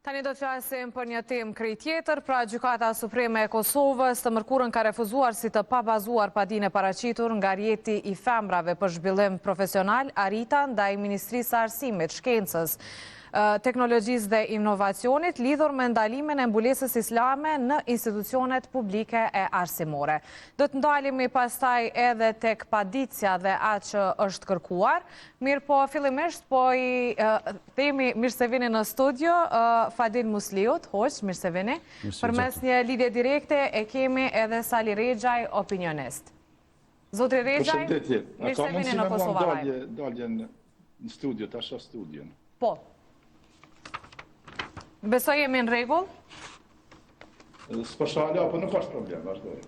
Tani do të flasim për një temë krejt tjetër, pra Gjykata Supreme e Kosovës të mërkurën ka refuzuar si të pabazuar padinë e paraqitur nga rjeti i femrave për zhvillim profesional arrita ndaj Ministrisë së Arsimit, Shkencës, Teknologjisë dhe Inovacionit lidhur me ndalimin e mbulesës islame në institucionet publike e arsimore. Do të ndalemi pastaj edhe tek paditja dhe atë që është kërkuar. Mirë po, fillimisht po i themi mirë se vini në studio, Fadil Musliut, hoq, mirë se vini. Përmes një lidhje direkte e kemi edhe Sali Rexhaj, opinionist. Zotri Rexhaj, mirë se vini në Kosova Live. Dalje në studio, ta shoh studion. Po. Besoj jemi në rregull? S'po shala, po nuk është problem, vazhdoj.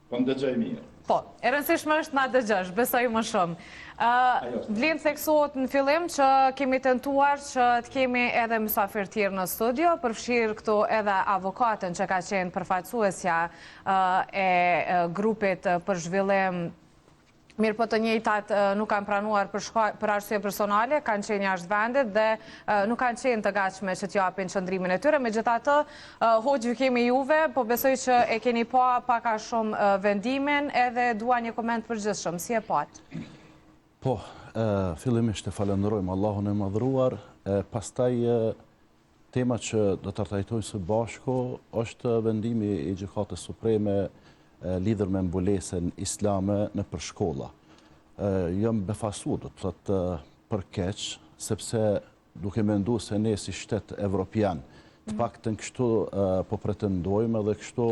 Po ndëgjoj mirë. Po, e rëndësishme është na dëgjosh, besoj më shumë. Vlen theksohet në fillim që kemi tentuar që të kemi edhe mysafir tjerë në studio, përfshirë këtu edhe avokatën që ka qenë përfaqësuesja e grupit për zhvillim. Mirë po të njëjtat nuk kanë pranuar për arsye personale, kanë qenë jashtë vendit dhe nuk kanë qenë të gatshme që t'ju japin qëndrimin e tyre. Megjithatë, hoqë kemi juve, po besoj që e keni pa pak a shumë vendimin edhe dua një koment përgjithshëm. Si e pat? Po, fillimisht e falenderojmë Allahun e madhruar, pastaj tema që do të trajtojmë së bashku është vendimi i Gjykatës Supreme lidhur me mbulesën islame në përshkolla. Jam befasu, do të thotë për keq, sepse duke menduar se ne si shtet evropian, të paktën kështu po pretendojmë dhe kështu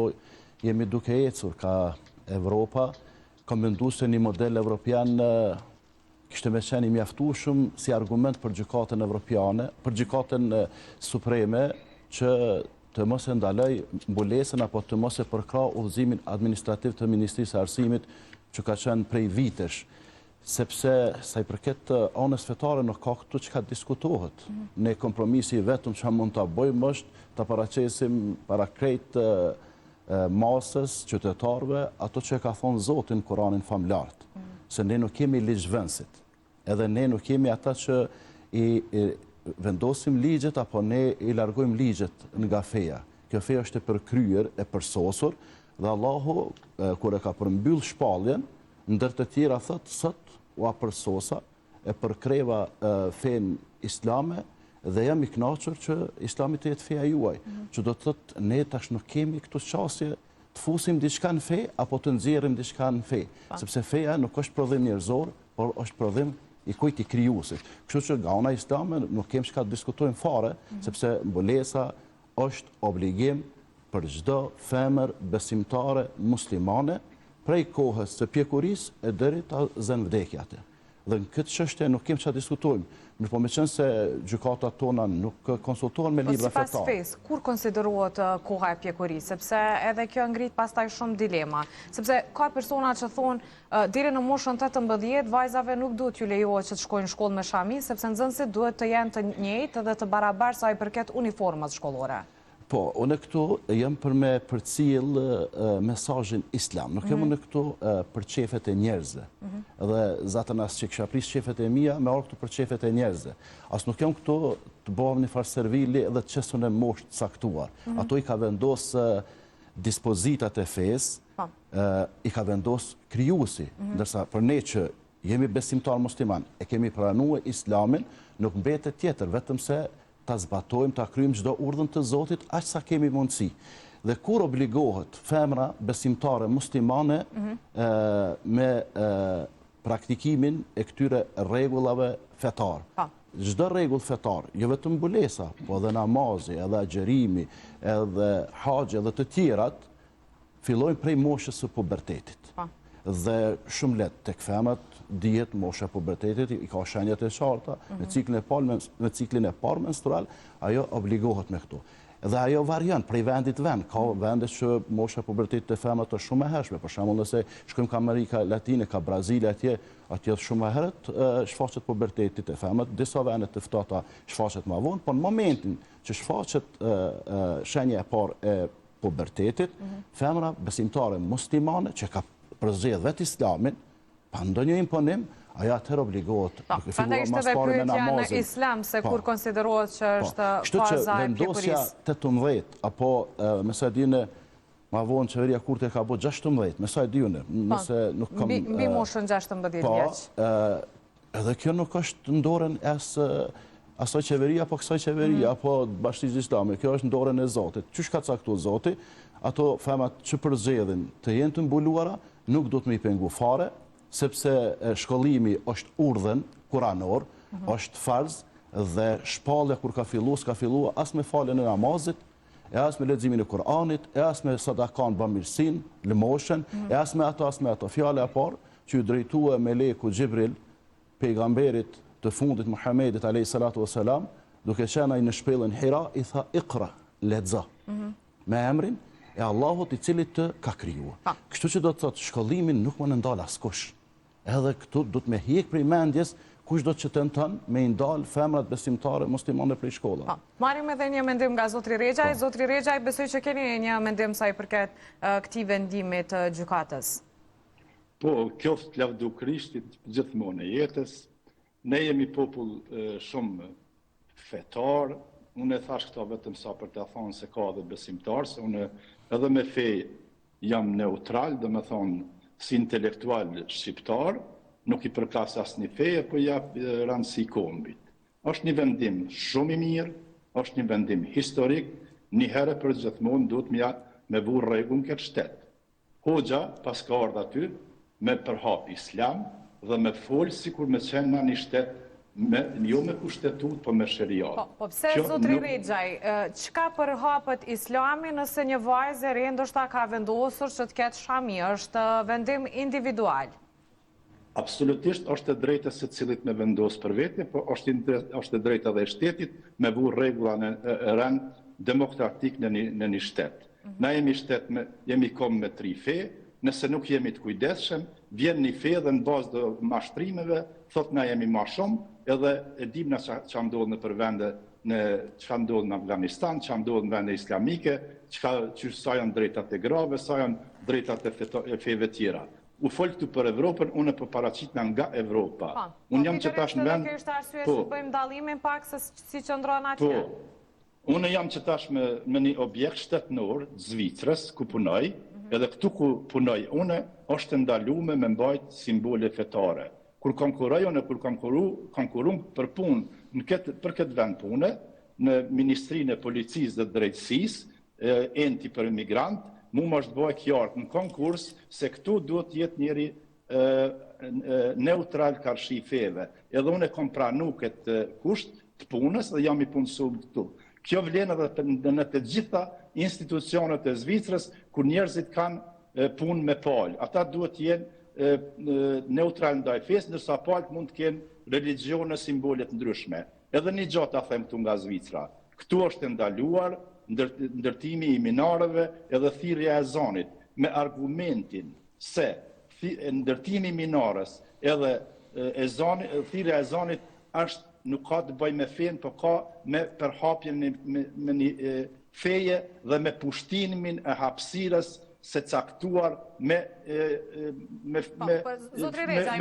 jemi duke ecur ka Evropa, kam menduar se një model evropian kishte më qenë i mjaftueshëm si argument për Gjykatën Evropiane, për Gjykatën Supreme që të mos e ndaloj mbulesën apo të mos e përkrah udhëzimin administrativ të Ministrisë së Arsimit që ka qenë prej vitesh, sepse sa i përket anës fetare nuk ka këtu çka diskutohet. Ne kompromisi vetëm që mund ta bëjmë është ta paraqesim para krejt masës qytetarëve ato që ka thonë Zoti në Kur'anin famlart, se ne nuk kemi ligjvënësit, edhe ne nuk kemi ata që i vendosim ligjet apo ne i largojmë ligjet nga feja. Kjo feja është e përkryer, e përsosur dhe Allahu kur e ka përmbyll shpalljen, ndër të tjera thotë sot u apërsosa e përkreva fen islame dhe jam i kënaqur që Islami të jetë feja juaj, që do të thotë ne tash nuk kemi këtu çështje të fusim diçka në fe apo të nxjerrim diçka në fe, sepse feja nuk është prodhim njerëzor, por është prodhim i kujt i krijuesit. Kështu që nga ana islame nuk kemi çka të diskutojmë fare, sepse mbulesa është obligim për çdo femër besimtare muslimane prej kohës së pjekurisë e deri ta zënvdekjat. Dhe në këtë çështje nuk kemi çka diskutojmë. Mirë po meqense se gjykatat tona nuk konsultohen me libra fetar. Sipas fesë, kur konsiderohet koha e pjekurisë, sepse edhe kjo ngrit pastaj shumë dilema, sepse ka persona që thonë deri në moshën 18 vajzave nuk duhet t'ju lejohet që të shkojnë në shkollë me shami, sepse nxënësit duhet të jenë të njëjtë dhe të barabartë sa i përket uniformës shkollore. Po, unë këtu jam për me përcjell mesazhin islam. Nuk jam unë këtu për qefet e njerëzve. Dhe zatën as që kisha pris qefet e mia, me orë këtu për qefet e njerëzve. As nuk jam këtu të bëhem një farë servili edhe të qesun e moshë të saktuar. Ato i ka vendos dispozitat e fesë, i ka vendos krijuesi. Ndërsa për ne që jemi besimtar musliman, e kemi pranuar islamin, nuk mbetet tjetër, vetëm se ta zbatojmë, ta kryejmë çdo urdhën të Zotit aq sa kemi mundësi. Dhe kur obligohet femra besimtare muslimane me praktikimin e këtyre rregullave fetar. Çdo rregull fetar, jo vetëm mbulesa, po edhe namazi, edhe agjerimi, edhe haxhi, edhe të tjerat, fillojnë prej moshës së pubertetit. Dhe shumë lehtë tek femrat dihet mosha e pubertetit, i ka shenjat e qarta, në ciklin e parë menstrual, ajo obligohet me këto. Dhe ajo varion prej vendit vend, ka vende që mosha e pubertetit të femrat është shumë e hershme, për shembull nëse shkojmë ka Amerika Latine, ka Brazil atje shumë e herët shfaqet pubertetit të femrat, disa vende të ftohta shfaqet më vonë, por në momentin që shfaqet shenja e parë e pubertetit, femra besimtare muslimane që ka përzgjedh vetë islamin, pa ndonjë imponim, aja atëherë obligohet duke Prandaj figuruar ishte mas edhe pari me pyetja në namazin. islam se kur konsiderohet që është Kështu që faza e vendosja pjekurisë. 18, apo me sa dine, ma vonë qeveria kurte ka bo 16, me sa dine, nëse nuk kam... Mbi moshën 16 vjeç. Edhe kjo nuk është ndorën asoj qeveria, apo kësaj qeveria, apo Bashkisë Islame. Kjo është ndorën e Zotit. Qysh ka caktuar Zoti, ato femat që përzgjedhin të jenë të mbuluara, nuk do të më i pengu fare, sepse shkollimi është urdhën kuranor, është farz, dhe shpallja kur ka fillu, s'ka fillu as me faljen e namazit, e as me leximin e Kuranit, e as me sadakan bamirësin, lëmoshen, e as me ato. Fjale e parë që ju drejtua meleku Gjibril, pejgamberit të fundit Muhammedit a.s. duke qenaj në shpellën Hira, i tha Iqra, lexo, me emrin e Allahut i cili të ka krijuar. Kështu që do të thotë shkollimin nuk më ndal askush. Edhe këtu do të me hiq prej mendjes kush do të tenton me i ndal femrat besimtare muslimane prej shkolla. Marrim edhe një mendim nga Zotri Rexhaj. Zotri Rexhaj, besoj që keni një mendim sa i përket këtij vendimi të gjykatës. Po, qoftë lavdu Krishtit gjithmonë e jetës. Ne jemi popull shumë fetar. Unë e thash këta vetëm sa për të thonë se ka dhe besimtar, se unë edhe me fe jam neutral, dhe me thonë si intelektual shqiptar, nuk i përplas asnjë feje, po jap rëndësi kombit. Është një vendim shumë i mirë, është një vendim historik, një herë për gjithmonë duhet me vu rregull në këtë shtet. Hoxha pas ka ardhur aty me përhap islam dhe me fol sikur me qenë në një shtet jo me kushtetut, po me shëriat. Po pse Zotri Rexhaj, çka përhapet Islami nëse një vajzë e re ndoshta ka vendosur që të ketë shami, është vendim individual? Absolutisht është e drejtë se cilit me vendos për vete, po është e drejtë edhe e shtetit me vu rregulla në rend demokratik në një shtet. Na jemi shtet, jemi kom me 3 fe, nëse nuk jemi të kujdesshëm, vjen një fe dhe në bazë të mashtrimeve, thot na jemi ma shumë, edhe e dim na që ndodhë në përvende, që ndodhë në Afganistan, që ndodhë në vende islamike, që sa janë drejtat e grave, sa janë drejtat e feve tjera. U folë këtu për Evropën, unë për paraqitna nga Evropa. Unë jam që tash në vend... Po, kështë arsye që bëjmë dalimin pak se si qëndron atje. Po, unë jam që tash me një objekt shtetnor, Zvicrës, ku punoj, edhe këtu ku punoj unë, është ndalume me mbajt simbole fetare. Kur konkuroj unë, kur konkurum për punë për këtë vend pune, në Ministrinë e Policisë dhe Drejtësisë, enti për emigrant, mu më është bëjë kjartë në konkurs se këtu duhet jetë njëri neutral karshi feve. Edhe unë e kom pranu këtë kusht të punës dhe jam i punësu këtu. Kjo vlen edhe në të gjitha institucionet e Zvicrës, kur njerëzit kanë punë me palë. Ata duhet jenë neutral ndaj fesë, ndërsa palët mund të kenë religione, simbolet ndryshme. Edhe një gjatë a them këtu nga Zvicra. Këtu është ndaluar ndërtimi i minareve edhe thirrja e ezanit, me argumentin se ndërtimi i minarës edhe thirrja e ezanit nuk ka të bëjë me fen, po ka me përhapjen me një feje dhe me pushtimin e hapësirës se caktuar me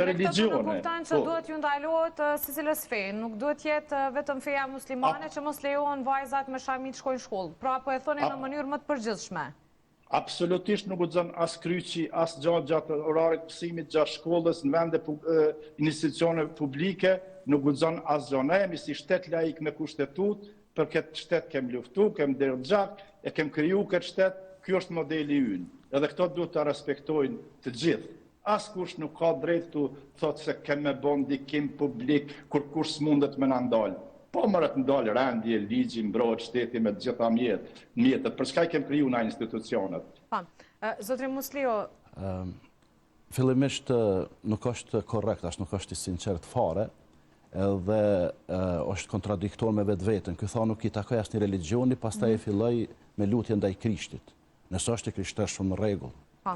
religione. Nuk kupton që duhet ju ndalohet secilës fe, nuk duhet jetë vetëm feja muslimane që mos lejohen vajzat me shami të shkojnë shkollë. Pra po e thoni në mënyrë më të përgjithshme. Absolutisht nuk guxon as kryqi, as gjatë orarit mësimit, gjatë shkollës, në vende institucione publike, nuk guxon as gjë. Ne jemi si shtet laik me kushtetut, për këtë shtet kem luftu, kem derë gjak, e kem kriju këtë shtet, ky është modeli ynë. Edhe këto duhet të respektojnë të gjithë. Askush nuk ka drejt të thotë se kemë me bon ndikim publik, kur kush s'mundet me na ndalë. Po mërët ndalë rendje, ligji, mbrojt, shteti me të gjitha mjetët. Për çka i kem kriju na institucionet? Zotri Muslio... Fillimisht nuk është korrekt, as nuk është i sinqert fare, dhe është kontradiktor me vetë vetën. Ky tha nuk i takoj asnjë religioni, pastaj e filloi me lutje ndaj Krishtit. Nëse është i krishter shumë në rregull.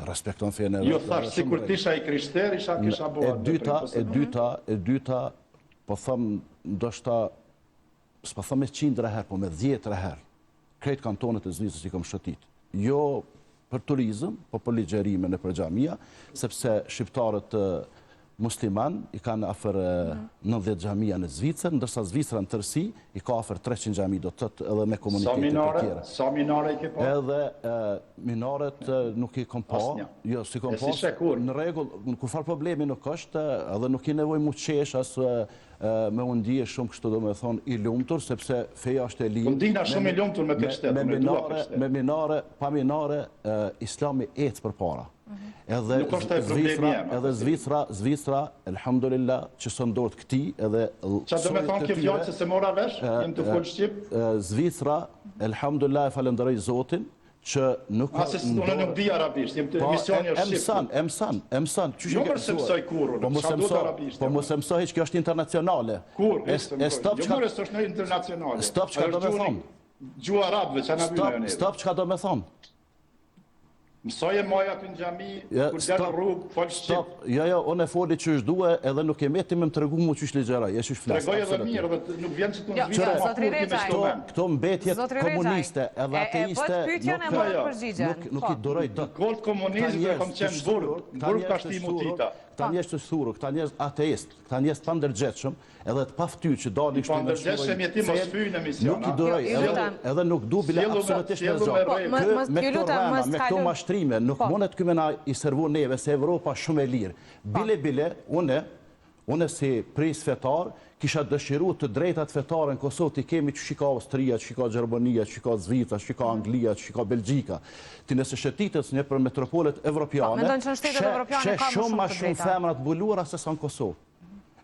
Respekton fenë. Jo thash sikur tisha i krishter, kisha bërë. E dyta, po them ndoshta s'po them me 100 herë, po me 10 herë. Krejt kantonet e Zvicrës i kam shëtit. Jo për turizëm, po për ligjerime në për xhamia, sepse shqiptarët musliman, i kanë afër 90 xhamia në Zvicër, ndërsa Zvicra në tërësi i ka afër 300 xhami, do të thotë edhe me komunitetet e tjera. Sa minare i ke pa? Edhe minaret nuk i kom pa. Jo, si kom pa. Në rregull, kur fal problemi nuk është, edhe nuk i nevojë mu qesh as me u ndije shumë kështu do me thonë i lumtur, sepse feja është e lirë. Ndina shumë i lumtur me këtë shtetë. Me minare, pa minare, Islami ecë përpara. Nuk është e problemi jam. Edhe Zvicra, elhamdulillah, që së ndodhët këti, edhe... Qa do me thonë kjo fjallë që se mora vesh, jem të full Shqip? Zvicra, elhamdulillah, e falenderoj Zotin, që nuk... Unë nuk di arabisht, jem të misioni është Shqip. Emsan. Jo mërë se mësoj kurur, qa do të arabisht. Po mëse mësoj që kjo është internacionale. Kur, jo mërë se është në internacionale. Stop, që ka do me thonë? Gjua arabëve, që në bëjnë e Stop, që ka do me thonë? Mësoje maja të në gjami, kur delë rrugë, folë Shqip. Jo, unë e foli që është duhe edhe nuk e meti me më të regu mu që është legjeraj, e që është flasë. Tregoj edhe mirë, dhe nuk vjen që të në zvitë ma kur kime shtomen. Këto mbetjet komuniste edhe ateiste nuk i doroj dot. Kolt komunizm dhe kom qenë burg ka shtimu tita. Këta njerëz të thurur, këta njerëz ateist, këta njerëz të pandërgjetshëm, edhe të paftyr që dalin shtu në pandërgjetshëm jeti mos fyj në mision. Nuk i duroj, edhe nuk du bile absolutisht me zgjat. Me këto rama, me këto mashtrime, nuk mundet këme na i servu neve se Evropa shumë e lirë. Bile, une si pris fetar, kisha dëshiru të drejtat fetare në Kosovë, të kemi që shika Austria, që shika Gjermania, që shika Zvicra, që shika Anglia, që shika Belgjika. Ti nëse shëtitës një për metropolet evropiane, she shumë ma shumë femrat buluara se sa në Kosovë.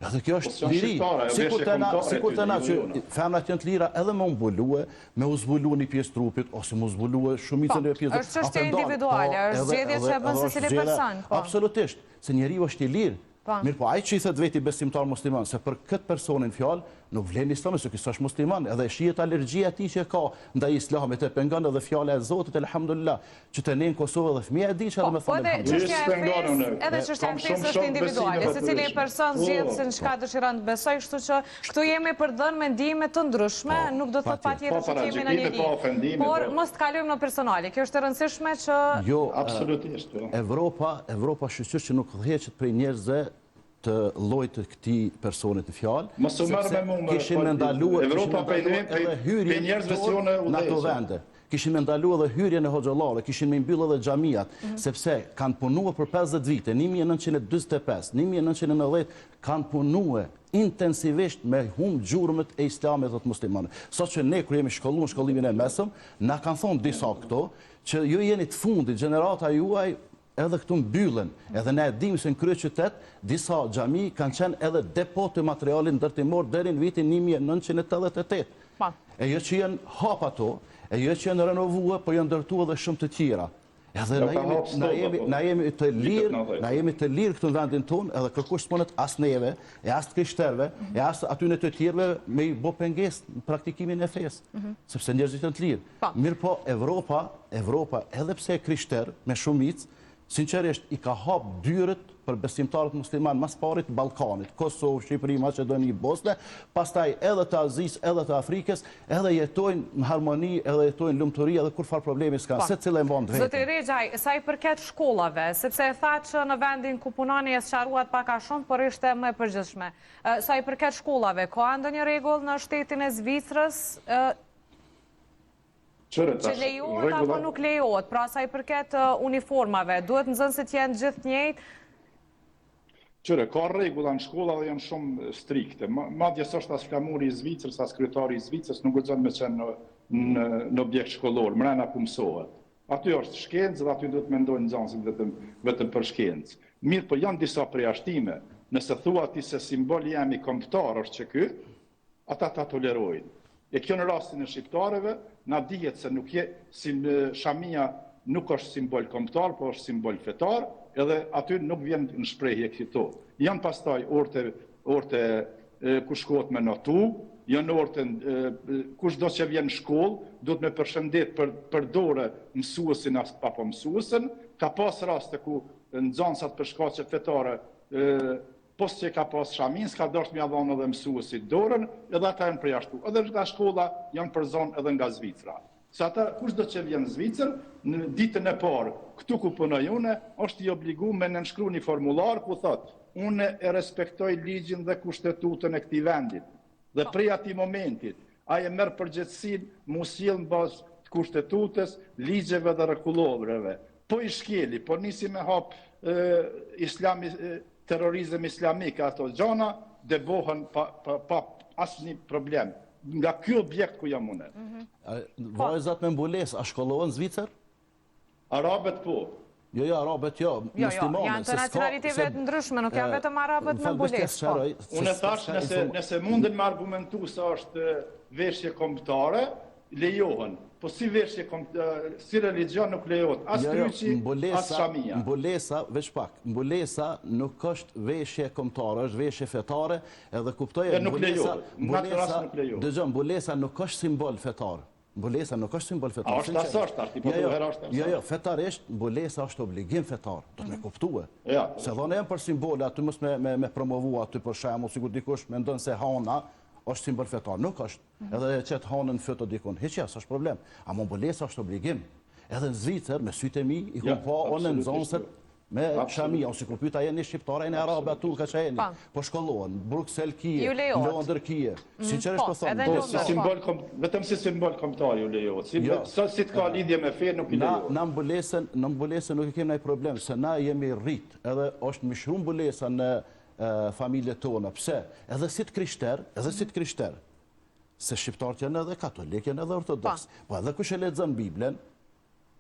Edhe kjo është liri, si kur të na që femrat janë të lira edhe me umbulue, me uzbulu një pjesë trupit, ose me uzbulue shumicën e pjesë. është çështje individuale, është zgjedhje që e bën secili person. Absolutisht, se njeriu është i lirë. Mirë po, ai që i thët veti besimtar musliman, se për këtë personin fjallë, nuk vlen islami, se kësë është musliman, edhe shihet alergjia ti që ka ndaj islamit e pengon edhe fjale e Zotit, elhamdulillah, që të ne në Kosovë edhe fëmija e di që edhe me thonë elhamdulillah. Edhe çështja e fesë është individuale, secili person zgjedh se në çka dëshiron të besoj, kështu që këtu jemi për dhënë mendime të ndryshme, nuk do të thotë patjetër që kemi në një linjë. Por mos të kalojmë në personale. Kjo është e rëndësishme që absolutisht. Evropa shqyqyr që nuk dheqet prej njerëzve të llojit të këtij personit të fjalë. Mos u merr me mua. Kishin me ndaluar Evropa pe njerëzve si unë në ato vende. Kishin me ndaluar edhe hyrjen e hoxhallarëve, kishin me mbyll edhe xhamiat, sepse kanë punuar për 50 vite, 1945, 1990 kanë punuar intensivisht me gjurmët e islamit dhe të muslimanëve. Sot që ne kur jemi shkolluar shkollimin e mesëm, na kanë thonë disa këto që ju jeni të fundit, gjenerata juaj edhe këtu mbyllen, edhe ne e dim se në kryeqytet disa xhami kanë qenë edhe depo të materialin ndërtimor deri në vitin 1988. E jo që janë hap ato, e jo që janë renovuar, po janë ndërtuar edhe shumë të tjera. Edhe na jemi të lirë këtu në vendin tonë, edhe kërkush s'ponet as neve, e as të krishterëve, e as atyne të tjerëve me i bo pengesë në praktikimin e fesë, sepse njerëzit janë të lirë. Mirë po, Evropa, edhe pse e krishterë, me shumicë, sinqerisht i ka hap dyrët për besimtarët musliman mas parit Ballkanit, Kosovë, Shqipëri, Maqedoni, Bosnë, pastaj edhe të Azisë, edhe të Afrikës, edhe jetojnë në harmoni, edhe jetojnë lumturi, edhe kur farë problemi s'ka, secili e mban vetë. Zotri Rexhaj, sa i përket shkollave, sepse e tha që në vendin ku punoni e sqaruat pak a shumë, por ishte më e përgjithshme. Sa i përket shkollave, ka ndonjë rregull në shtetin e Zvicrës që lejohet apo nuk lejohet, pra sa i përket uniformave, duhet nxënësit jenë gjithë njëjtë? Qëre, ka rregulla në shkolla dhe janë shumë strikte. Madje s'është as flamuri i Zvicrës, as kryetari i Zvicrës nuk guxon me qenë në objekt shkollor, mrena ku mësohet. Aty është shkencë dhe aty duhet mendojnë nxënësit vetëm për shkencë. Mirë, po janë disa përjashtime. Nëse thua ti se simboli jam i kombëtar është që ky, ata ta tolerojnë. E kjo në rastin e shqiptarëve, na dihet se nuk je, shamia nuk është simbol kombëtar, po është simbol fetar, edhe aty nuk vjen në shprehje këto. Janë pastaj orte ku shkohet me notu, janë orte kush do që vjen në shkollë, duhet me përshëndet për dore mësuesin apo mësuesen, ka pas raste ku nxënësat për shkaqe fetare post që ka pas shamin, s'ka dosht mja dhonë edhe mësuesit dorën, edhe ata janë përjashtu. Edhe nga shkolla janë përzonë edhe nga Zvicra. Se ata, kush do që vjen Zvicër, në ditën e parë, këtu ku punoj une, është i obligu me nënshkru një formular ku thot, unë e respektoj ligjin dhe kushtetutën e këtij vendit. Dhe prej atij momentit, ai e merr përgjegjësinë mu sjell në bazë të kushtetutës, ligjeve dhe rregullovërave. Po i shkeli, po nisi me hap terrorizëm islamik, ato gjana debohen pa asnjë problem. Nga ky objekt ku jam unë. Vajzat me mbulesë, a shkollohen në Zvicër? Arabët po. Jo, arabët jo, muslimanë. Janë të nacionaliteteve të ndryshme, nuk janë vetëm arabët me mbulesë. Unë thash nëse munden me argumentu se është veshje kombëtare, lejohen. Po si veshje si religion nuk lejohet. As kryqi, as shamia. Mbulesa, veç pak, mbulesa nuk është veshje kombëtare, është veshje fetare, edhe kuptoj mbulesa nuk është simbol fetar. Mbulesa nuk është simbol fetar. A është asështë, Jo, fetarisht, mbulesa është obligim fetar, do të me kuptue. Se dhone janë për simbole, aty mos me promovu aty për shemë, sigur dikush me ndonë se hana, është simbol fetar, nuk është. Edhe qëtë hanën fëto dikun, heqja, së është problem. Ama mbulesa është obligim. Edhe në Zvicër, me sytë e mi, i ku pa onë në zonësër, me shamia, ose kur pyta jeni shqiptare, jeni arabe atu, ka që jeni, po shkollohen, Bruxelles kije, Londër kije, si qërështë po thonë. Vetëm si simbol kombëtar ju lejohet, si të ka lidhje me fe, nuk i lejohet. Në mbulesën nuk i kemë nëjë problem, se na jemi rrit, edhe është mishru mbulesa në familje tona, pse? Edhe si të krishter, se shqiptarët janë edhe katolik, janë edhe ortodoks, po edhe kush e lexon Biblen,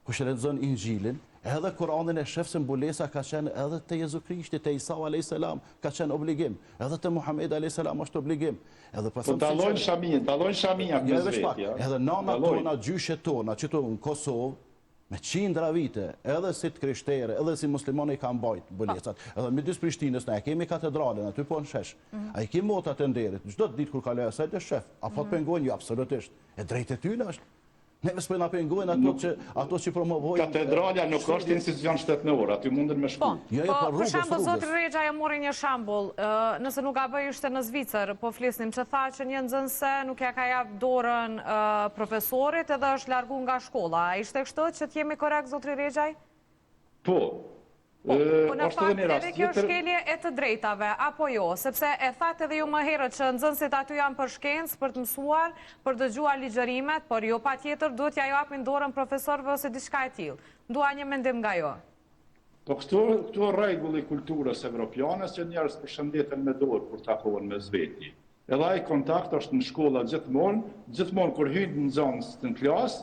kush e lexon Injilin, edhe Kur'anin e shef se mbulesa ka qenë edhe te Jezu Krishti, te Isa a.s. ka qenë obligim, edhe te Muhamedi a.s. është obligim. Po tallojnë shamia me vetja. Edhe nana tona, gjyshet tona, që tu në Kosovë, me qindra vite, edhe si të krishtere, edhe si muslimane i kanë bajt mbulesat. Edhe midis Prishtinës, ne kemi katedralen, aty po në shesh. A i kemi motat e nderit, çdo ditë kur kaloj asaj të shef, a po të pengojnë ju absolutisht. E drejt e tyne është. Neve s'po na pengojnë ato që promovojnë. Katedralja nuk është institucion shtetënor, aty munden me shku. Po, për shembull, zoti Rexha ja mori një shembull, nëse nuk gaboj ishte në Zvicër, po flisnim që tha që një nxënëse nuk ja ka jap dorën profesorit edhe është largu nga shkolla. A ishte kështu që të jemi korrekt, zoti Rexhaj? Po. Po në fakt edhe kjo shkelje e të drejtave, apo jo, sepse e thatë edhe ju më herët që nxënësit aty janë për shkencë, për të mësuar, për dëgjuar ligjërimet, por jo patjetër duhet ja japin dorën profesorëve ose diçka e tillë. Dua një mendim nga jo. Po këto rregull i kulturës evropiane që njerëz përshëndeten me dorë kur takohen me zveti. Edhe ai kontakt është në shkolla gjithmonë kur hyn nxënës në klasë,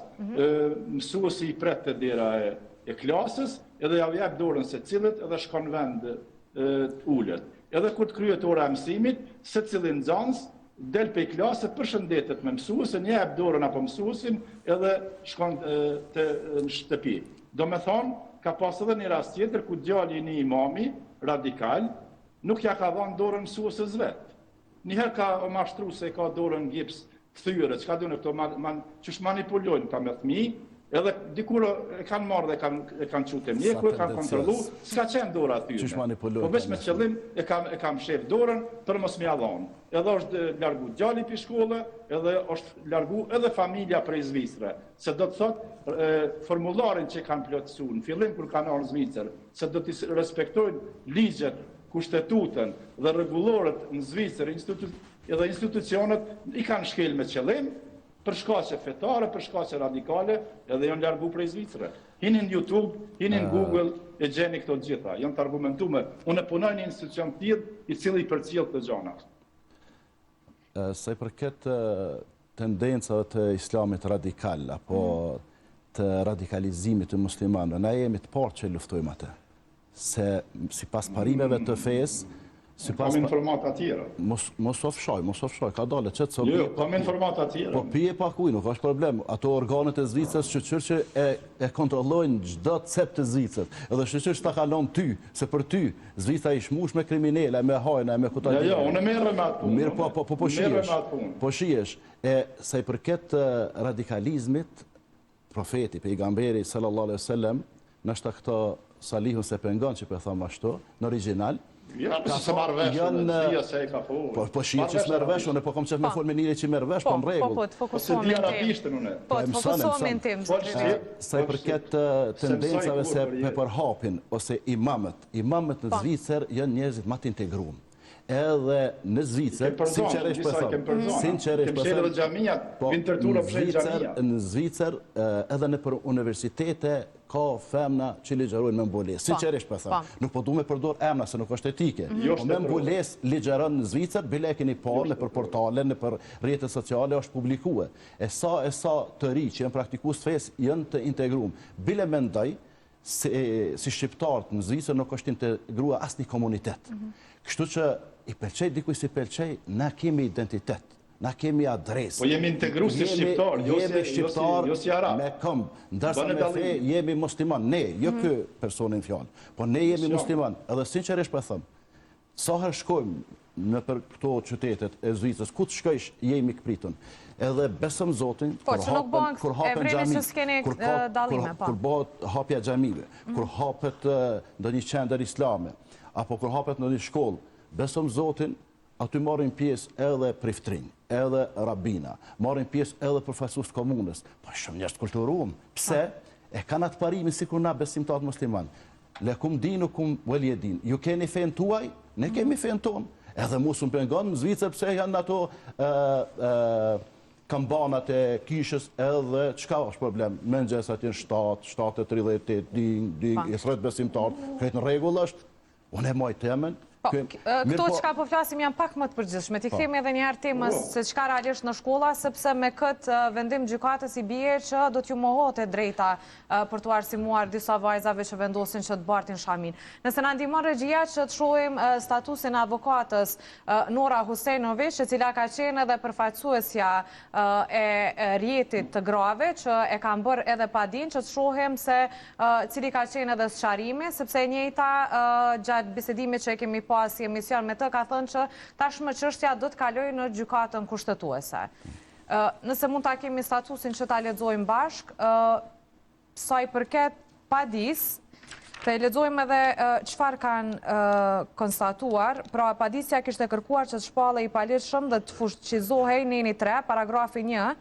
mësuesi i pret te dera e klasës, edhe ja jep dorën se cilët edhe shkon vend ullet. Edhe kur të kryet ora e mësimit, se cilin nxënës del pe klasë, përshëndetet me mësuesin, jep dorën apo mësuesin, edhe shkon në shtëpi. Do me thonë, ka pas edhe një rast tjetër ku djali një imami radikal nuk ja ka dhënë dorën mësuesës vet. Njëherë ka mashtru se ka dorën gips thyre, çka duhen këto që manipulojnë ta me fëmijë. Edhe dikur e kanë marrë dhe e kanë qute mjeku, e kanë kontrolu, s'ka qenë dora aty. Po veç me qëllim e kam shef dorën për mos m'ia dhonë. Edhe është largu djali pi shkolle, edhe është largu edhe familja prej Zvicre. Se do të thotë formularin që kanë plotësu në fillim kur kanë ardhur në Zvicër, se do të respektojnë ligjet, kushtetutën dhe rregullorët në Zvicër, edhe institucionet i kanë shkel me qëllim, për shkaqe fetare, për shkaqe radikale, edhe janë largu prej Zvicre. Hini në YouTube, hini në Google, e gjeni këto gjitha. Janë të argumentume. Unë e punoj një institucion tillë i cili përcjell të gjana. Sa i përket tendencave të islamit radikal, apo të radikalizimit të muslimanëve, na jemi të parë që luftojmë atë. Se sipas parimeve të fesë, kam informata tjera. Mos ofshoj, ka dale qëtë sot. Jo, kam informata tjera. Po pije pa kuj, nuk është problem. Ato organet e Zvicrës që e kontrollojnë gjdo cep të Zvicrës. Edhe shqyqyr që ta kalon ty, se për ty, Zvicra i shmush me kriminele, me hajna, me kutajnë. Jo, unë merre me atë punë. Mirë, po shiesh. Se i përket radikalizmit, profeti, pejgamberi, sallallahu alaihi wasallam, nështë këto salihun se pengon që për thamë ashtu, në original, Se marrë vesh, dhja se e ka po. Po shia që s'merë vesh, unë po kom qef me fol me njëri që merë vesh, po në regull. Po, të fokusohemi në tim. Po, të fokusohemi në tim. Sa i përket tendencave se me përhapin, ose imamët në Zvicër janë njerëzit ma të integruar. Edhe në Zvicër, sinqerisht në Zvicër, edhe në për universitete, ka femna që ligjerojnë me mbulesë. Sinqerisht për thëmë. Nuk po du me përdor emna, se nuk është etike. Po me mbulesë ligjeron në Zvicër, bile e keni pa në për portale, në për rrjetet sociale, është publikue. E sa të ri që janë praktikus fes, janë të integruar. Bile mendoj, si shqiptarët në Zvicër nuk është integrua asë një komunitet. Kështu që i pëlqej, dikuj si pëlqej, na kemi identitet, na kemi adres. Po jemi integru si shqiptar, jemi shqiptar me këmbë, ndërsa me fe jemi musliman. Ne, jo kë personin fjallë, po ne jemi musliman. Edhe sinqerisht për thëmë, sa herë shkojmë në për këto qytetet e Zvicrës, ku të shkojsh jemi këpritun. Edhe besëm Zotin, kur hapen gjami, kur bëhet hapja gjamive, kur hapet në një qender islame, apo kur hapet në një shkollë, besëm Zotin, aty marrin pjesë edhe priftrinj, edhe rabina, marrin pjesë edhe përfaqësues të komunës, po shumë njerëz të kulturuar. Pse? E kanë atë parimin sikur na besimtarët musliman. Lekum dinukum waliyadin. Ju keni fen tuaj, ne kemi fen ton. Edhe mos u pengon në Zvicër pse janë ato kambanat e kishës edhe çka është problem. Mëngjes aty në 7:38, ding, i thret besimtar, këtë në rregull është. Unë e moj temën. Këto që ka po flasim janë pak më të përgjithshme. Ti kthehemi edhe njëherë temës se çka realisht në shkolla, sepse me këtë vendim gjykatës i bie që do t'ju mohohet e drejta për t'u arsimuar disa vajzave që vendosin që të bartin shamin. Nëse na ndihmon regjia që të shohim statusin e avokatës Nora Husejnović, e cila ka qenë edhe përfaqësuesja e rrjetit të grave që e kanë bërë edhe pa dinë, që të shohim se cili ka qenë edhe sqarimi, sepse e njëjta gjatë bisedimit që e kemi si emision me të ka thënë që tashmë çështja do të kalojë në gjykatën kushtetuese. Nëse mund ta kemi statusin që ta lexojmë bashk, sa i përket padis, të lexojmë edhe çfarë kanë konstatuar. Pra padisja kishte kërkuar që të shpallej i paligjshëm dhe të fuqizohej neni 3, paragrafi 1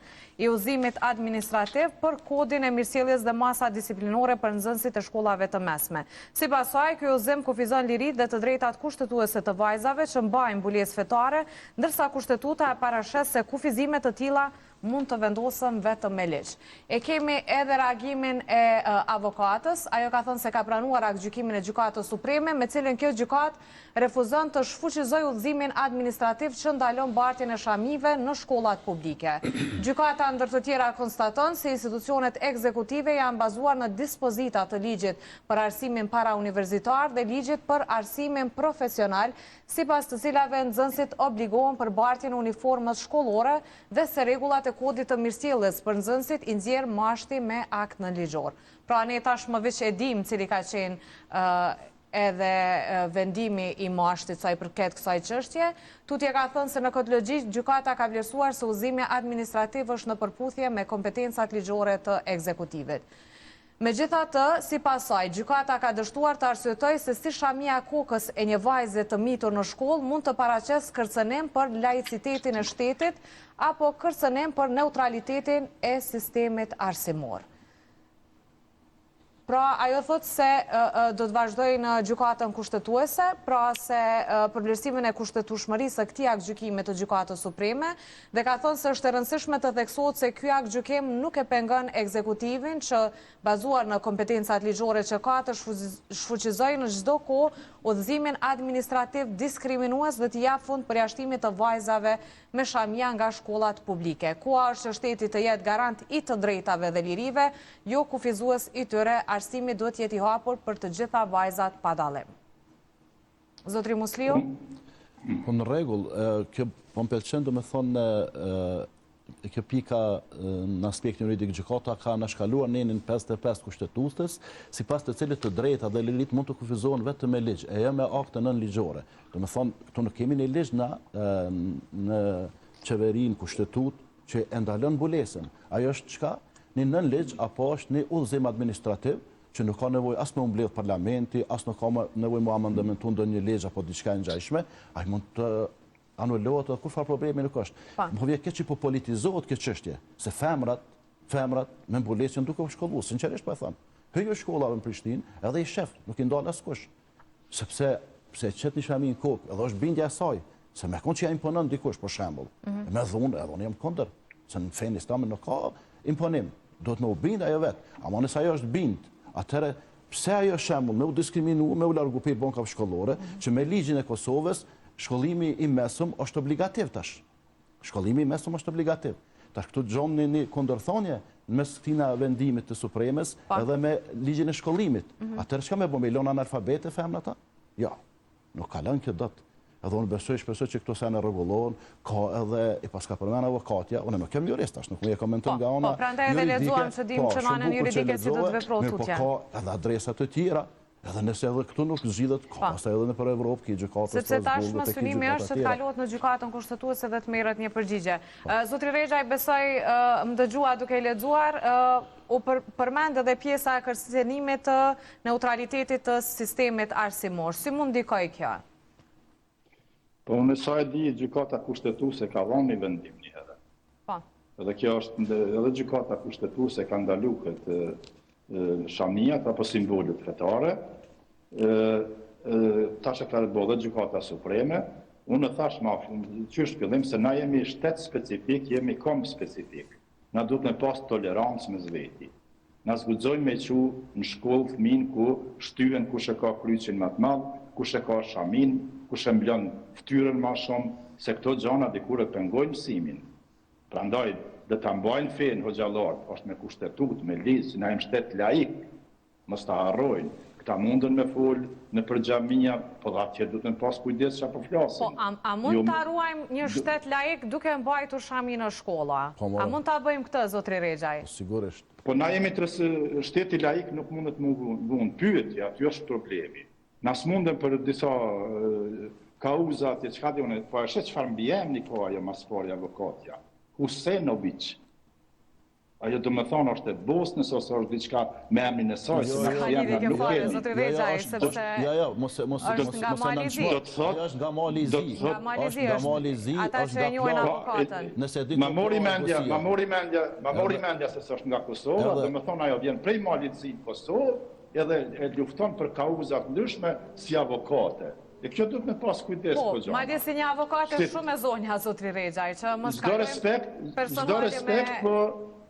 i udhëzimit administrativ për kodin e mirësjelljes dhe masa disiplinore për nxënësit e shkollave të mesme. Sipas saj, ky udhëzim kufizon liritë dhe të drejtat kushtetuese të vajzave që mbajnë mbulesë fetare, ndërsa kushtetuta e parashes se kufizimet të tilla mund të vendosëm vetëm me ligj. E kemi edhe reagimin e avokatës, ajo ka thënë se ka pranuar aktgjykimin e gjykatës supreme, me cilën kjo gjykatë refuzon të shfuqizojë udhëzimin administrativ që ndalon bartjen e shamive në shkollat publike. Gjykata ndër të tjera konstaton se institucionet ekzekutive janë bazuar në dispozita të ligjit për arsimin parauniversitar dhe ligjit për arsimin profesional, sipas të cilave nxënësit obligohen për bartjen e uniformës shkollore dhe se rregullat e kodit të mirësjelljes për nxënësit i nxjerr mashti me akt nënligjor. Pra ne tashmë veç e dim cili ka qenë edhe vendimi i mashtit sa i përket kësaj çështje. Tutje ka thënë se në këtë logjik gjykata ka vlerësuar se udhëzimi administrativ është në përputhje me kompetencat ligjore të ekzekutivit. Megjithatë, sipas saj, gjykata ka dështuar të arsyetojë se si shamia e kokës e një vajze të mitur në shkollë mund të paraqesë kërcënim për laicitetin e shtetit apo kërcënim për neutralitetin e sistemit arsimor. Pra, ajo thotë se do të vazhdojë në gjykatën kushtetuese, pra se për vlerësimin e kushtetueshmërisë së këtij aktgjykimi të gjykatës supreme, dhe ka thënë se është e rëndësishme të theksohet se ky aktgjykim nuk e pengon ekzekutivin që bazuar në kompetencat ligjore që ka të shfuqizojë në çdo kohë udhëzimin administrativ diskriminues dhe të jap fund përjashtimit të vajzave me shamia nga shkollat publike. Koha është që shteti të jetë garant i të drejtave dhe lirive, jo kufizues i tyre. Arsimi duhet jetë i hapur për të gjitha vajzat pa dallim. Zotri Musliu? Po në rregull, kjo po më pëlqen domethënë kjo pika në aspektin juridik gjykata ka nënshkaluar nenin 55 kushtetuesës, sipas të cilit të drejta dhe lirit mund të kufizohen vetëm me ligj, e jo me akte nënligjore. Domethënë, këtu nuk kemi një ligj në qeverinë kushtetut që e ndalon mbulesën. Ajo është çka? Një nënligj apo është një udhëzim administrativ që nuk ka nevojë as me mbledh parlamenti, as nuk ka nevojë me amendamentu ndonjë ligj apo diçka e ngjashme, ai mund të anulohet dhe kurfar problemi nuk është. Po vjen keq që po politizohet kjo çështje, se femrat me mbulesje duke u shkolluar, sinqerisht po e them. Hyjë shkollave në Prishtinë, edhe i shef, nuk i ndal askush. Sepse qet një shami në kokë, edhe është bindja e saj, se me kon që ja imponon dikush për shembull. Me dhunë, edhe unë jam kundër, se në fenë islame nuk ka imponim. Do të më u bind ajo vet. Ama nëse ajo është bind, atëherë pse ajo shembull me u diskriminuar, me u largu pe bankave shkollore, që me ligjin e Kosovës shkollimi i mesëm është obligativ tash. Shkollimi i mesëm është obligativ. Tash këtu dëgjojmë një kundërthonje mes këtina vendimit të Supremës edhe me ligjin e shkollimit. Atëherë çka më bën me lënë analfabete femra ata? Jo. Nuk ka lënë kjo dot. Edhe unë shpresoj që këto sene rregullohen, ka edhe i paska përmend avokatja, unë nuk kam jurist tash, nuk më e komentoj nga ana. Po, prandaj edhe lexuam që dim që në anën juridike si do të veprojë tutje. Po ka edhe adresa të tjera. Edhe nëse edhe këtu nuk zgjidhet, ka pastaj edhe nëpër Evropë, ki gjykatës. Sepse tashmë synimi është se të kalohet në gjykatën kushtetuese dhe të merret një përgjigje. Zotri Rexha, besoj më dëgjua duke i lexuar, u përmend edhe pjesa e kërcënimit të neutralitetit të sistemit arsimor. Si mund ndikoj kjo? Po unë sa e di, gjykata kushtetuese ka dhënë një vendim një herë. Po. Edhe kjo është edhe gjykata kushtetuese ka ndaluar këtë shamijat apo simbolet fetare. Tash e ka bërë gjykata supreme. Unë thash më qysh fillim se na jemi shtet specifik, jemi kom specifik. Na duhet me pas tolerancë mes veti. Na zguxojmë me qu në shkollë fëmin ku shtyhen kush e ka kryqin më të madh, kush e ka shamin, kush e mblon ftyrën më shumë, se këto gjëra dikur e pengojnë mësimin. Prandaj dhe ta mbajnë fenë hoxhallarët, është me kushtetut, me ligj, na jemi shtet laik, mos ta harrojnë. Këta mundën me fol në përgjamia, po atje duhet të pas kujdes çfarë po flasim. Po, a mund ta ruajmë një shtet laik duke mbajtur shamin në shkolla? A mund ta bëjmë këtë, zotri Rexhaj? Sigurisht. Po na jemi shteti laik nuk mundet më vënë pyetje, aty është problemi. Na s'mundem për disa kauza atje, çka di unë, po është çfarë mbiemni po ajo masforja avokatja. Husenović. Ajo do më thonë është e Bosnës ose është diçka me emrin e saj, se na janë nuk fare, zotri Rexhaj, sepse është nga Malizi. Është nga Malizi. Është nga Malizi, ata që e njohin avokatën. Nëse di ma mori mendja se është nga Kosova, do më thonë ajo vjen prej Malizi në Kosovë, edhe e lufton për kauzat ndryshme si avokate. E kjo duhet me pas kujdes po gjë. Madje si një avokate shumë e zonja, zotri Rexhaj, që mos ka personale me...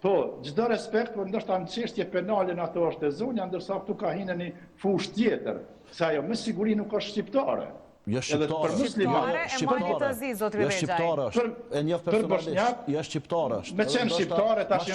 Çdo respekt, por ndoshta në çështje penale në ato është e zonja, ndërsa këtu ka hyrë në fushë tjetër, se ajo me siguri nuk është shqiptare. Jo shqiptare, zotri Rexhaj. Shqiptare është, e njeh personalisht, jo shqiptare është. Me qenë shqiptare tash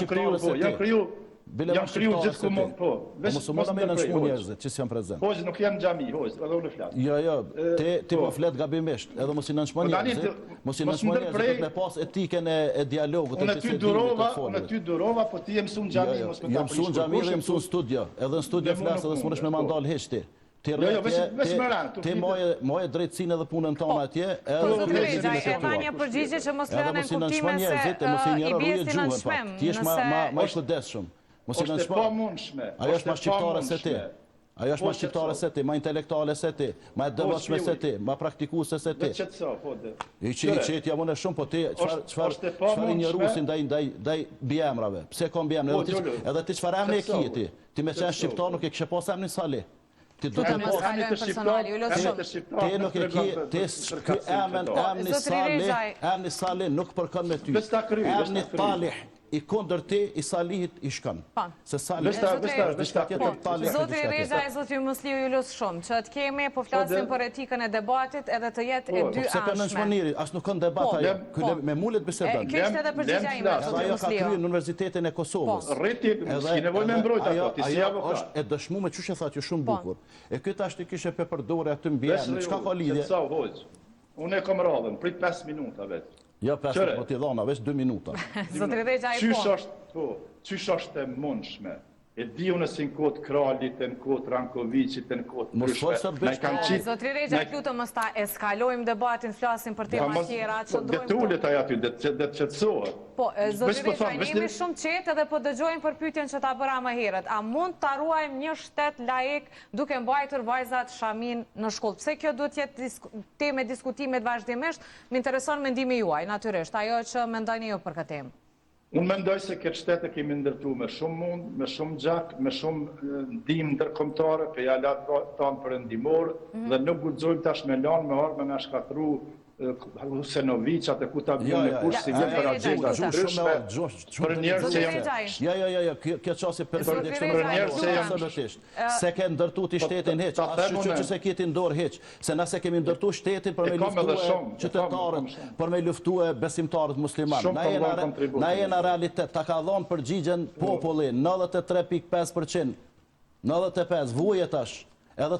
janë kriju gjithë komun, po. Mos më në në shmu njerëzit që s'jam prezent. Hoxh, nuk jam në xhami, hoxh, edhe unë flas. Jo, ti po flet gabimisht, edhe mos i nënshmo njerëzit. Mos i nënshmo njerëzit me pas etikën e dialogut. Unë ty durova, po ti je mësuar në xhami, mos më ta prish. Jam mësuar në xhami dhe mësuar në studio. Edhe në studio flas edhe s'mundesh me mandal hiç ti. Ti moje drejtësinë edhe punën tonë atje, edhe e tha një përgjigje që mos lënë në kuptime se i bjesin në shmem. Ti je ma i kujdesshëm. Mos i nënshmo. Ajo është ma shqiptare se ti. Ajo është ma shqiptare se ti, ma intelektuale se ti, ma e dëvëshme se ti, ma praktikuese se ti. I qëtë jam unë e shumë, po ti qëfar i një rusin ndaj bjemrave. Pse kom bjemrave? Edhe ti qëfar emni e kje ti? Ti me qenë shqiptar nuk e kështë pas emni sali. Ti do të mos ti nuk e ke ti emni sali nuk përkon me ty. Emni Talih i kundër ti i Salihit i shkon. Se Salih Zotri Rexhaj, zotri Musliu ju lut shumë që të kemi po flasim për etikën e debatit edhe të jetë e dy anshme. Sepse në shmoniri as nuk kanë debat ajo. Me mulet bisedon. Kjo është edhe përgjigja ime, zotri Musliu. Ajo ka kryer në Universitetin e Kosovës. Rriti, s'ke nevojë me mbrojtë ato, ti si avokat. Është e dëshmuar çuçi e thatë shumë bukur. E ky tash ti kishe pe përdorë aty mbi, çka ka lidhje? Unë e kam radhën, prit 5 minuta vetë. Jo, 5 po t'i dhona, veç 2 minuta. Zotri Rexhaj po. Qysh është e mundshme E di unë si në kohët Kralit, në kohët Rankovicit, në kohët Pryshme. Zotri Rexha, lutem mos ta eskalojmë debatin, flasim për tema tjera, çndrojmë. Detulet aja aty, det qetësohet. Po, zotri Rexha, jemi shumë qetë edhe po dëgjojmë për pyetjen që ta bëra më herët. A mund ta ruajmë një shtet laik duke mbajtur vajzat shamin në shkollë? Pse kjo duhet të jetë temë diskutimit vazhdimisht? Më intereson mendimi juaj, natyrisht, ajo që mendoni ju për këtë temë. Unë mendoj se këtë shtetë kemi ndërtu me shumë mund, me shumë gjak, me shumë ndim ndërkombëtare, për jalat tanë për ndimor, dhe nuk guxojmë tash me lanë me arme me shkatru Husenovicat e ku ta bjën në kush si vjen për agjenda ndryshme, për njerë që janë... Kjo qasje perfekte për njerë që janë... Se ke ndërtu të shtetin heq, ashtu që se kjeti ndorë heq, se nëse kemi ndërtu shtetin për me luftu qytetarët, për me luftu besimtarët musliman. Na jena realitet, ta ka dhonë përgjigjen populli, 93.5%, 95%, vujet ash. So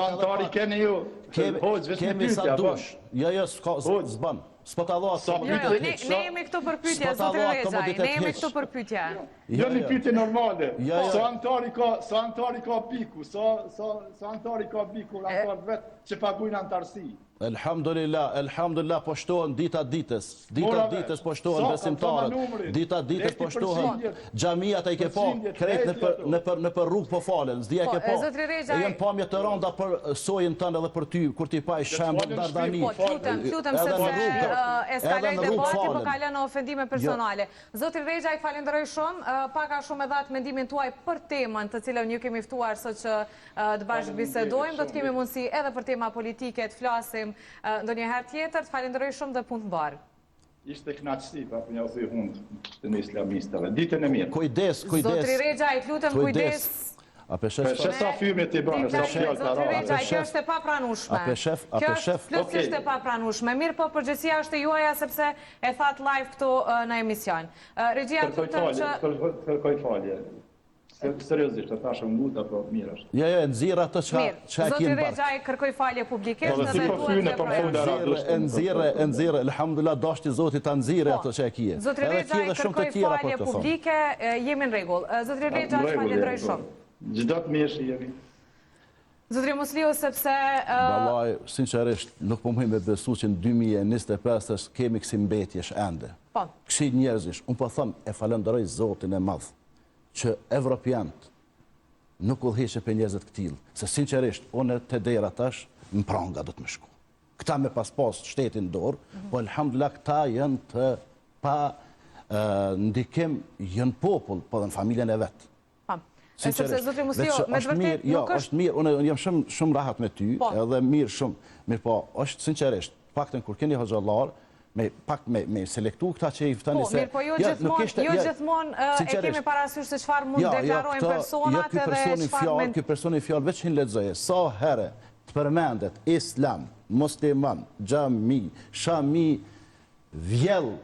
antari keni ju, kemi sa dush. Jo, s'ban. S'po ta dhoa sa pyetje. Ne jemi këtu për pyetje, zotri Rexha, ne jemi këtu për pyetje. Jo një pyetje normale. Sa antari ka biku, sa antari ka biku, antar vet që paguajnë antarësi. Elhamdulillah po shtohen dita ditës po shtohen besimtarët, dita ditës po shtohen xhamiat ai ke pa, krejt në për rrugë po falen, s'dia ke pa. Janë pamje të rënda për sojën tënë edhe për ty, kur ti pa i shembull Dardani. Lutem sepse eskaloj debati, po ka lënë ofendime personale. Zotri Rexha, i falenderoj shumë, pak a shumë edhe atë mendimin tuaj për temën të cilën ju kemi ftuar sot që të bashkëbisedojmë, do të kemi mundësi edhe për tema politike të flasim ndonjëherë tjetër, të falenderoj shumë dhe punë të mbarë. Ishte kënaqësi, pa për një ose hundë të në islamistave. Ditën e mirë. Kujdes. Zotri Rexha, i të lutem kujdes. A për shef... Sa fymi të i banë, sa fjallë të Zotri Rexha, kjo është e pa pranushme. Kjo është plotësisht e pa pranushme. Mirë, po përgjësia është e juaja, sepse e thatë live këtu në emision. Regjia të lutem që... Kërkoj falje. Seriozisht, të thashë ngut, apo mirë është. Jo, nëzira të që e kjenë barë. Zotri Rexha, i kërkoj falje publikisht dhe Nëzire, elhamdulillah, dashti zotit të nëzire ato që e kje. Zotri Rexha, i kërkoj falje publike, jemi në regull. Zotri Rexha, falenderoj shumë. Gjitha të mirë që jemi. Zotri Musliu, sepse... Balaj, sinqerisht, nuk po mëjmë me besu që në 2025 kemi kësi mbetjesh ende. Kësi njerëzish, unë po thëmë e falenderoj zotin e madhë, që evropiant nuk udhëheqe për njerëzit këtil, se sinqerisht, unë të dera tash, më pranga do të më shku. Këta me pas shtetin dorë, po elhamdulillah këta janë të pa ndikim, janë popull, po dhe në familjen e vetë. Sepse Zotri Musliu, me të vërtet nuk është mirë, unë jam shumë rahat me ty, edhe mirë shumë, mirë po, është sinqerisht, pakten kur keni hoxhallar, me selektu këta që i ftani se... Po, mirë, po jo gjithmonë e kemi parasysh se çfarë mund deklarojnë personat edhe çfarë mend... Ky person i fjalë veç hin lexoje, sa herë të përmendet islam, musliman, xhami, shami, vjell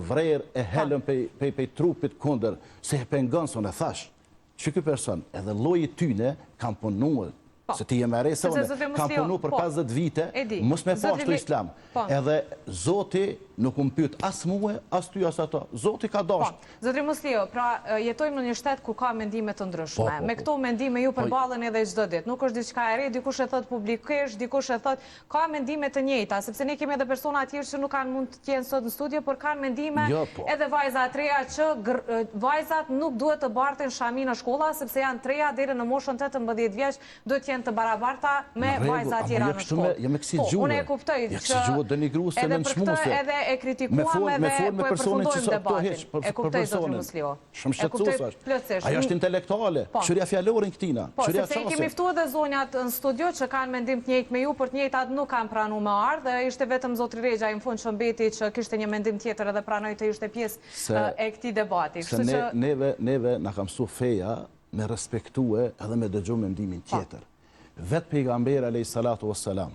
vrer e helën pe trupit kundër, se e pengon son e thash, që ky person edhe lloji tyne kanë punuar. Se ti jemi arre se unë kam punu për 50 vite, mos me pashtu islam. Edhe Zoti nuk më pyet as muhe, as ty, as ato. Zoti ka dasht. Zotri Musliu, pra jetojmë në një shtet ku ka mendime të ndryshme. Me këto mendime ju përballën edhe çdo ditë. Nuk është diçka e re, dikush e thot publikisht, dikush e thot ka mendime të njëjta, sepse ne kemi edhe persona të tjerë që nuk kanë mund të jenë sot në studio, por kanë mendime edhe vajza të reja që vajzat nuk duhet të bartin shami në shkolla, sepse janë të reja deri në moshën 18 vjeç, duhet jenë të barabarta me vajza të tjera në shkollë. Unë e kuptoj që edhe e kritikuam edhe po e përfundojmë debatin. E kuptoj, Zotri Musliu. Shumë shqetësues. Ajo është intelektuale, çuria fjalorin këtina. Po, sepse i kemi ftuar edhe zonjat në studio që kanë mendim të njëjtë me ju, por të njëjtat nuk kanë pranuar me ardh, dhe ishte vetëm Zotri Rexha në fund që mbeti që kishte një mendim tjetër edhe pranoi të ishte pjesë e këtij debati. Kështu që neve na ka mësuar feja me respektue edhe me dëgju mendimin tjetër. Vetë pejgamberi alayhis salatu wassalam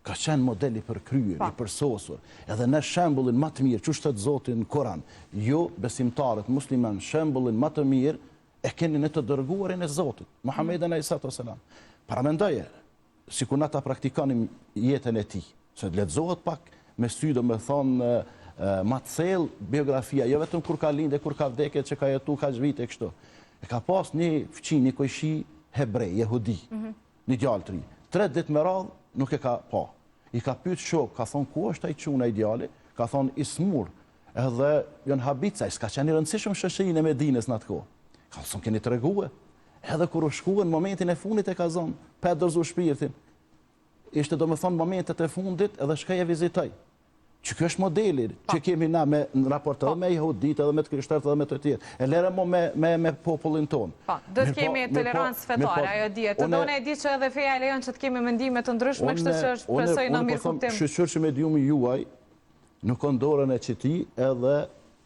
ka qenë modeli për kryer, i përsosur, edhe në shembullin më të mirë, që shtet Zoti në Koran, ju besimtarët musliman, shembullin më të mirë e keni në të dërguarin e Zotit, Muhammedin alayhis salatu wassalam. Paramendoje, sikur na ta praktikonim jetën e tij, se lexohet pak me sy, do me thonë ma të thellë biografia, jo vetëm kur ka lindë, kur ka vdekje, që ka jetu, ka vite kështu. E ka pas një fëqi, një kojshi hebrej, jehudi, një djalë të ri. 3 ditë me radhë nuk e ka pa. I ka pyet shok, ka thonë ku është ai çuna i djali, ka thonë Ismur, edhe janë habica, s'ka qenë i rëndësishëm shoqërinë e Medinës në atë kohë. Ka thonë keni treguar. Edhe kur u shkuan në momentin e fundit e ka zonë, pa dorëzu shpirtin. Ishte domethënë momentet e fundit edhe shkaj e vizitoj. Që kjo është modeli që kemi na me në raport edhe me jehudit, edhe me të krishterët, edhe me të tjerë. E lere mo me popullin tonë. Do të kemi tolerancë fetare, ajo dihet. Të done e di që edhe feja lejon që të kemi mendime të ndryshme, kështu që është presoj në mirë kuptim. Unë shqyqyr që mediumi juaj nuk ndorën e qëti edhe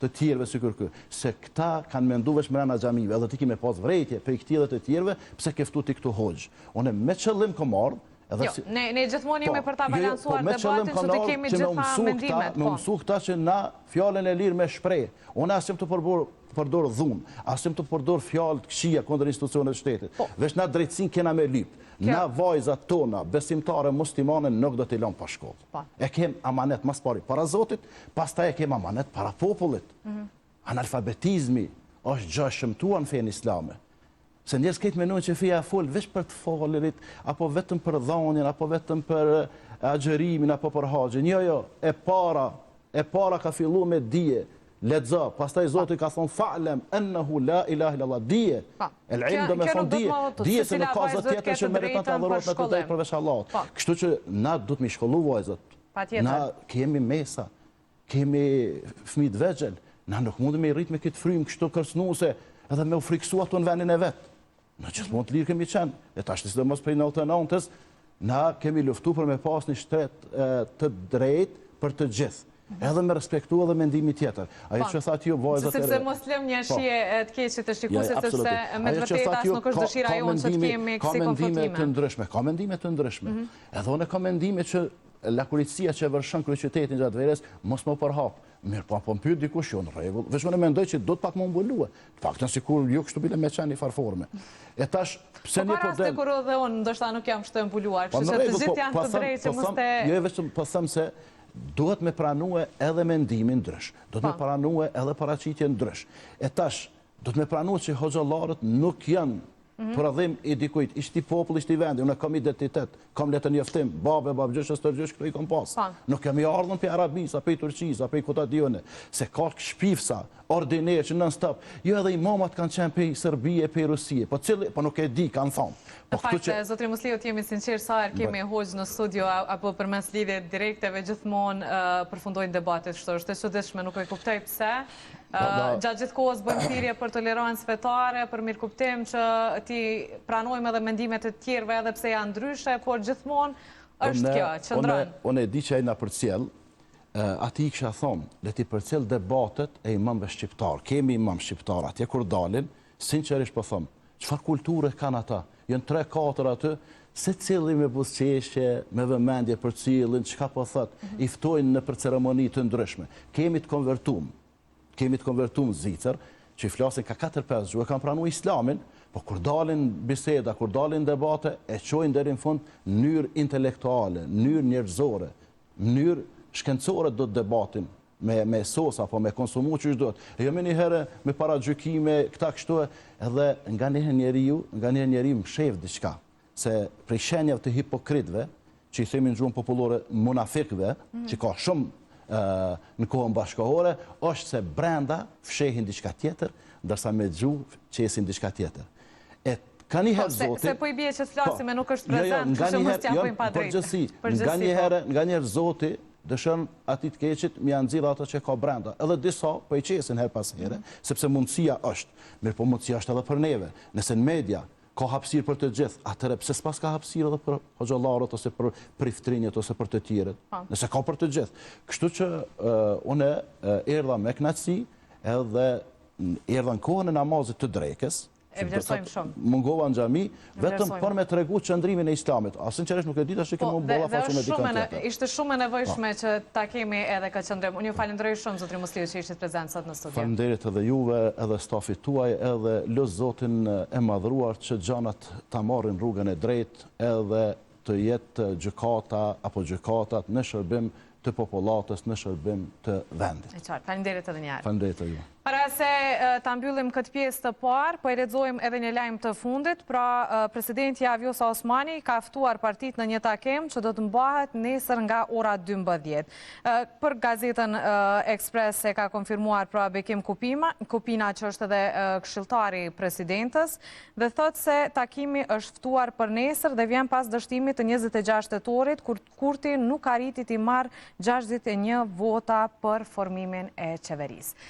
të tjerëve si kërkë. Se këta kanë mendu veç mrena xhamive, edhe ti kime pas vrejtje për i këti dhe të tjerëve, pse keftu ti këtu hoxhë. Unë me qëllim këmarë, jo, ne gjithmonë jemi për ta balansuar debatin që të kemi gjitha mendimet. Me mësu këta që na fjallën e lirë me shprej. Unë asim të përdor dhunë, asim të përdor fjallë të këshia kondër institucionet shtetit. Vesh na drejtsin kena me lypë. Na vajzat tona, besimtare muslimane, nuk do t'i lëmë pa shkollë. E kem amanet mas pari para Zotit, pas ta e kem amanet para popullit. Analfabetizmi është gjë shëmtuar në fenë islame. Se njerëz këtë menojnë që feja folë veç për të falirit, apo vetëm për dhonjen, apo vetëm për agjerimin, apo për haxhin. Jo, e para ka fillu me dije, lexo, pastaj Zoti ka thonë fa'lem ennehu la ilaha illallah, dije. El ilm do me thonë dije se nuk ka zot tjetër që meriton të adhurohet në të drejtë përveç Allahut. Kështu që na duhet me shkollu vajzat. Na kemi mesa, kemi fëmijë të vegjël, na nuk mundem me rrit me këtë frym kështu kërcënuese edhe me u friksu ato në vendin e vet. Në gjithmonë të lirë kemi qenë, e tash të sidomos prej 99-ës, na kemi luftu për me pas një shtret të drejt për të gjithë. Edhe me respektu edhe mendimi tjetër. Ajo që tha t'ju vajzat sepse mos lëm një shije të keqe të shikuesit, sepse me të vërtetë as nuk është dëshira jonë që të kemi kësi konfrontime. Ka mendime të ndryshme. Edhe unë ka mendime që lakuritësia që vërshën kryeqytetin gjatë verës mos më përhap. Mirë, po më pyet dikush jo në rregull. Veç unë mendoj që do të pak më mbulue. Të paktën sikur jo kështu bile me qenë i farforme. E tash pse një po del. Po kur edhe unë ndoshta nuk jam shtë mbuluar, kështu që të gjithë janë të drejtë që mos të. Jo vetëm po them se duhet me pranue edhe mendimin ndrysh. Duhet me pranue edhe paraqitje ndrysh. E tash duhet me pranue që hoxhallarët nuk janë për adhim i dikujt, ishti popull, ishti vendi, unë kam identitet, kam letë njoftim, babgjësh, stërgjësh, këto i kom pas. Nuk kemi ardhën për Arabisa, për Turqisa, për Kota Dione, se ka shpifsa, ordinerë që non-stop, jo edhe imamat kanë qenë për Serbije, për Rusie, po nuk e di, kanë thonë. Të faktë, Zotri Musliut, jemi sinqerë sa herë kemi hoxhë në studio, apo përmes lidhje direkteve gjithmonë përfundojnë debatet, shto është e çuditshme, nuk e kuptoj pse. Gjatë gjithë kohës bëjmë thirrje për tolerancë fetare, për mirëkuptim që ti pranojmë edhe mendimet e tjerëve edhe pse janë ndryshe, por gjithmonë është kjo, qëndron. Unë e di që ai na përcjell, ati i kisha thonë, le ti përcjell debatet e imamëve shqiptar. Kemi imam shqiptar atje kur dalin, sinqerisht po them, çfarë kulture kanë ata? Janë 3-4 aty, se cili me buzëqeshje, me vëmendje për cilin, çka po thot, i ftojnë në për ceremoni të ndryshme. Kemi të konvertum Zicër, që i flasin ka 4-5 gjuhë, kanë pranuar islamin, po kur dalin biseda, kur dalin debate, e çojnë deri në fund në mënyrë intelektuale, në mënyrë njerëzore, në mënyrë shkencore do të debatin me sosa, po me konsumu që është do të. E jo me një herë me paragjykime, këta kështu edhe nga një njeriu më shef diçka, se prej shenjave të hipokritëve, që i themi në gjuhën popullore munafikëve, që ka shumë në kohën bashkëkohore, është se brenda fshehin diçka tjetër, ndërsa me gjuhë qesin diçka tjetër. E ka një herë Zoti, se po i bie që të flasim e nuk është prezant, që mos t'ja bëjmë pa drejtë. Nga njerë Zoti dëshën ati të keqit mi janë nxirr ato që ka brenda. Edhe disa po i qesin her pas here, sepse mundësia është, mirë po mundësia është edhe për neve. Nëse në media ka hapësirë për të gjithë, atëre pse s'pas ka hapësirë edhe për hoxhallarët ose për priftrinjet ose për të tjerët. Nëse ka për të gjithë. Kështu që une erdha me kënaqësi edhe erdha në kohën e namazit të drekës. E vlerësojmë shumë. Mungova në xhami vetëm për me tregu qëndrimin e islamit. Sinqerisht nuk e di tash që kemi bolla faqe me dikën tjetër. Ishte shumë e nevojshme që ta kemi edhe këtë qëndrim. Unë ju falenderoj shumë Zotri Musliu që ishit prezant sot në studio. Faleminderit edhe juve, edhe stafit tuaj, edhe lut Zotin e madhruar që gjanat ta marrin rrugën e drejtë edhe të jetë gjykata apo gjykatat në shërbim të popullatës në shërbim të vendit. E qartë, faleminderit edhe një herë. Faleminderit edhe ju. Para se ta mbyllim këtë pjesë të parë, po e lexojmë edhe një lajm të fundit. Pra, presidenti Vjosa Osmani ka ftuar partitë në një takim që do të mbahet nesër nga ora 12. Për gazetën Ekspres e ka konfirmuar pra Bekim Kupina, që është edhe këshilltari i presidentës, dhe thotë se takimi është ftuar për nesër dhe vjen pas dështimit të 26 tetorit, kur Kurti nuk arriti të marrë 61 vota për formimin e qeverisë.